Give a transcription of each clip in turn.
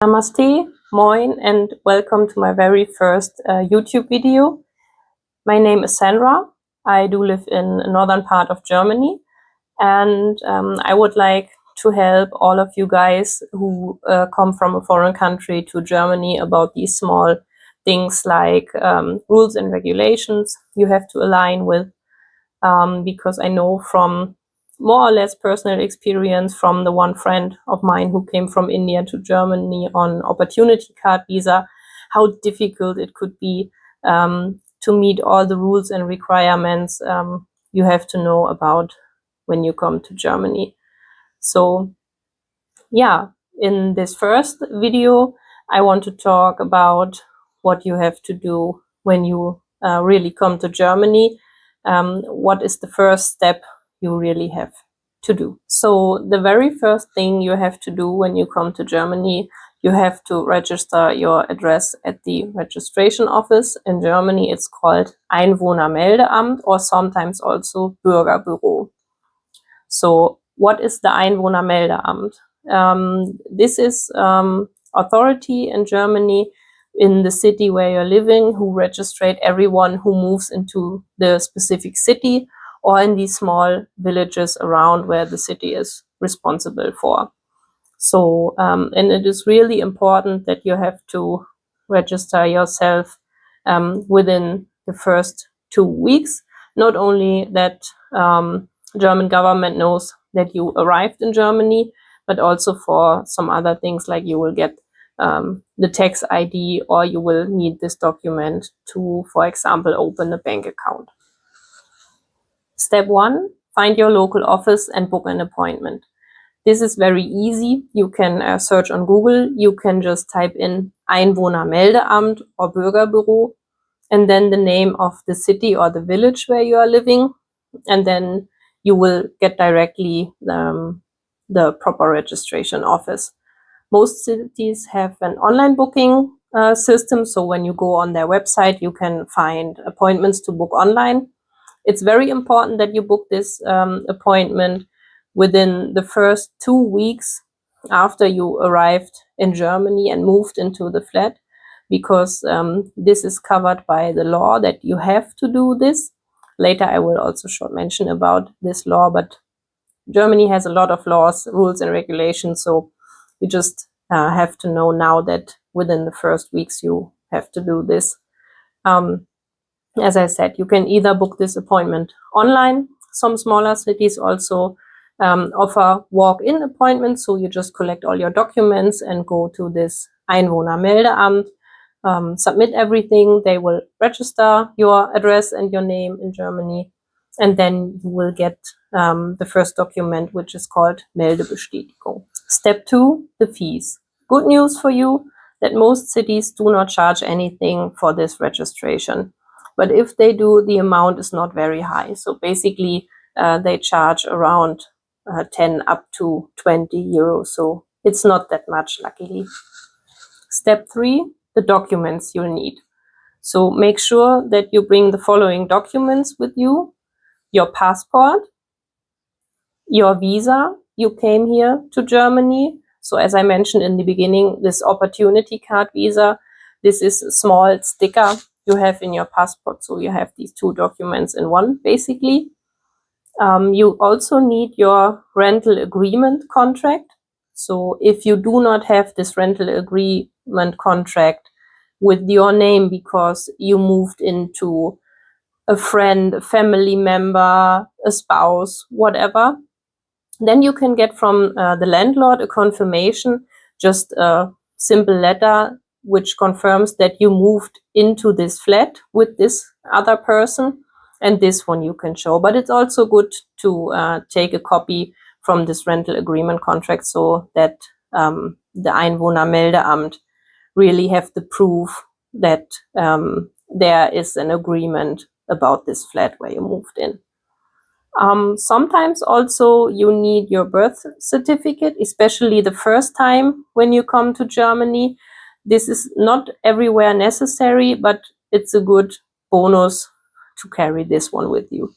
Namaste, Moin, and welcome to my very first YouTube video. My name is Sandra. I do live in the northern part of Germany, and I would like to help all of you guys who come from a foreign country to Germany about these small things like rules and regulations you have to align with, because I know from more or less personal experience from the one friend of mine who came from India to Germany on opportunity card visa, how difficult it could be to meet all the rules and requirements you have to know about when you come to Germany. So yeah, in this first video, I want to talk about what you have to do when you really come to Germany. What is the first step you really have to do? So the very first thing you have to do when you come to Germany, you have to register your address at the registration office. In Germany, it's called Einwohnermeldeamt or sometimes also Bürgerbüro. So what is the Einwohnermeldeamt? This is authority in Germany in the city where you're living who register everyone who moves into the specific city or in these small villages around where the city is responsible for. So, and it is really important that you have to register yourself within the first 2 weeks. Not only that German government knows that you arrived in Germany, but also for some other things like you will get the tax ID or you will need this document to, for example, open a bank account. Step 1, find your local office and book an appointment. This is very easy. You can search on Google. You can just type in Einwohnermeldeamt or Bürgerbüro and then the name of the city or the village where you are living. And then you will get directly the proper registration office. Most cities have an online booking system. So when you go on their website, you can find appointments to book online. It's very important that you book this appointment within the first 2 weeks after you arrived in Germany and moved into the flat, because this is covered by the law that you have to do this. Later I will also short mention about this law, but Germany has a lot of laws, rules and regulations, so you just have to know now that within the first weeks you have to do this. As I said, you can either book this appointment online. Some smaller cities also offer walk-in appointments, so you just collect all your documents and go to this Einwohnermeldeamt, submit everything. They will register your address and your name in Germany, and then you will get the first document, which is called Meldebestätigung. Step 2, the fees. Good news for you that most cities do not charge anything for this registration. But if they do, the amount is not very high. So basically, they charge around 10 up to 20 euros. So it's not that much, luckily. Step 3, the documents you'll need. So make sure that you bring the following documents with you: your passport, your visa. You came here to Germany. So as I mentioned in the beginning, this opportunity card visa, this is a small sticker you have in your passport. So you have these 2 documents in one, basically. You also need your rental agreement contract. So if you do not have this rental agreement contract with your name because you moved into a friend, a family member, a spouse, whatever, then you can get from the landlord a confirmation, just a simple letter which confirms that you moved into this flat with this other person, and this one you can show. But it's also good to take a copy from this rental agreement contract so that the Einwohnermeldeamt really have the proof that there is an agreement about this flat where you moved in. Sometimes also you need your birth certificate, especially the first time when you come to Germany. This is not everywhere necessary, but it's a good bonus to carry this one with you.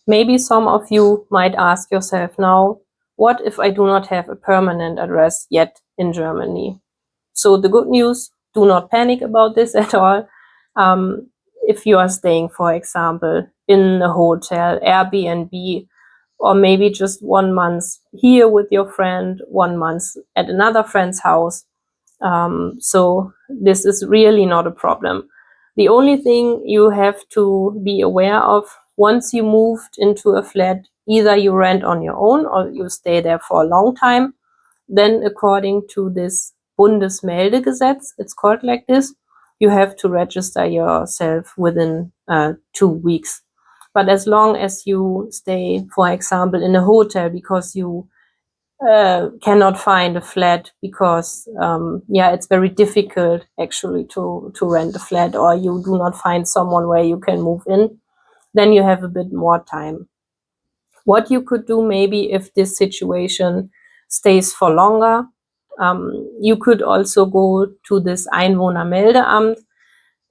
Maybe some of you might ask yourself now, what if I do not have a permanent address yet in Germany. So the good news, do not panic about this at all. If you are staying, for example, in a hotel, Airbnb, or maybe just 1 month here with your friend, 1 month at another friend's house. So this is really not a problem. The only thing you have to be aware of, once you moved into a flat, either you rent on your own or you stay there for a long time, then according to this Bundesmeldegesetz, it's called like this, you have to register yourself within 2 weeks. But as long as you stay, for example, in a hotel because you cannot find a flat because, it's very difficult actually to rent a flat, or you do not find someone where you can move in, then you have a bit more time. What you could do maybe if this situation stays for longer, you could also go to this Einwohnermeldeamt,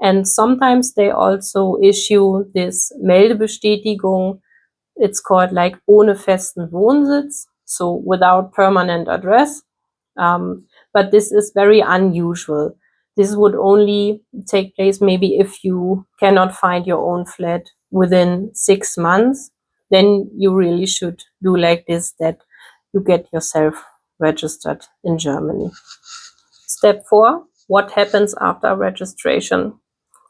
and sometimes they also issue this Meldebestätigung. It's called like ohne festen Wohnsitz, so without permanent address. But this is very unusual. This would only take place maybe if you cannot find your own flat within 6 months. Then you really should do like this, that you get yourself registered in Germany. Step 4, what happens after registration?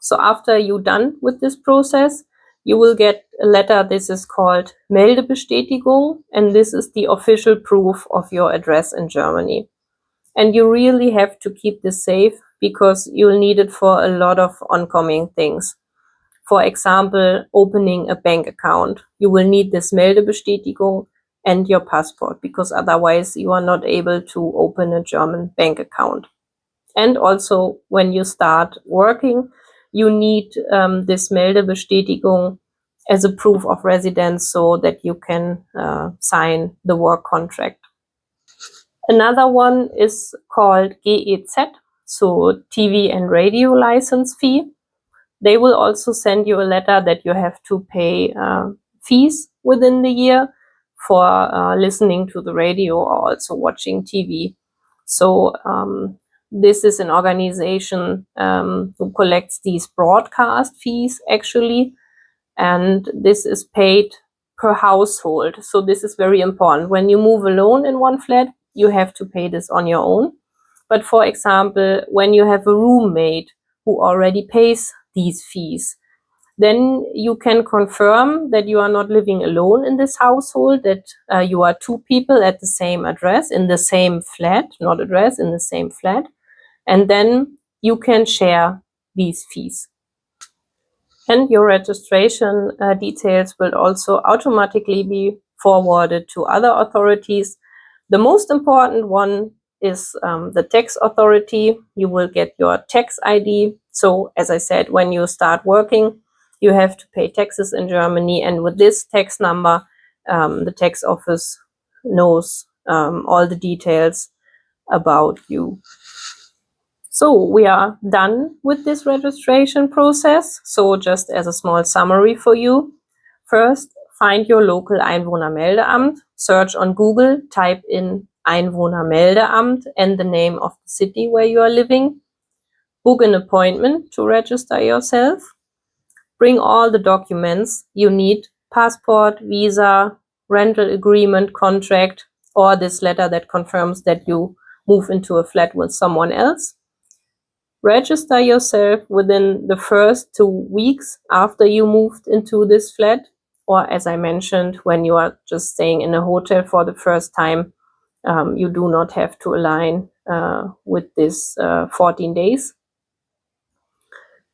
So after you're done with this process, you will get a letter. This is called Meldebestätigung, and this is the official proof of your address in Germany. And you really have to keep this safe because you'll need it for a lot of oncoming things. For example, opening a bank account. You will need this Meldebestätigung and your passport, because otherwise you are not able to open a German bank account. And also when you start working, you need this Meldebestätigung as a proof of residence so that you can sign the work contract. Another one is called GEZ, so TV and radio license fee. They will also send you a letter that you have to pay fees within the year for listening to the radio or also watching TV. So this is an organization who collects these broadcast fees actually, and this is paid per household. So this is very important. When you move alone in one flat, you have to pay this on your own. But for example, when you have a roommate who already pays these fees, then you can confirm that you are not living alone in this household, that you are 2 people at the same address, in the same flat, not address, in the same flat. And then you can share these fees. And your registration details will also automatically be forwarded to other authorities. The most important one is the tax authority. You will get your tax ID. So as I said, when you start working, you have to pay taxes in Germany. And with this tax number, the tax office knows all the details about you. So we are done with this registration process. So just as a small summary for you, first, find your local Einwohnermeldeamt, search on Google, type in Einwohnermeldeamt and the name of the city where you are living. Book an appointment to register yourself. Bring all the documents you need, passport, visa, rental agreement, contract, or this letter that confirms that you move into a flat with someone else. Register yourself within the first 2 weeks after you moved into this flat, or as I mentioned, when you are just staying in a hotel for the first time, you do not have to align with this 14 days.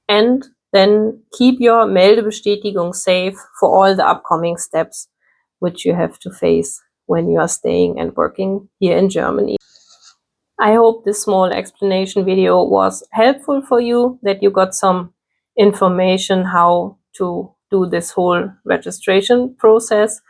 And then keep your Meldebestätigung safe for all the upcoming steps which you have to face when you are staying and working here in Germany. I hope this small explanation video was helpful for you, that you got some information how to do this whole registration process.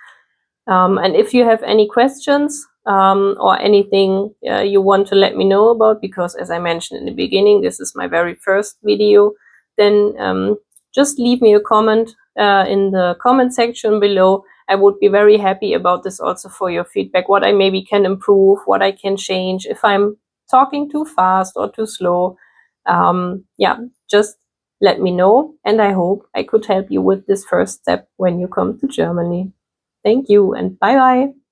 And if you have any questions or anything you want to let me know about, because as I mentioned in the beginning, this is my very first video, then just leave me a comment in the comment section below. I would be very happy about this also for your feedback, what I maybe can improve, what I can change, if I'm talking too fast or too slow, yeah, just let me know, and I hope I could help you with this first step when you come to Germany. Thank you and bye bye.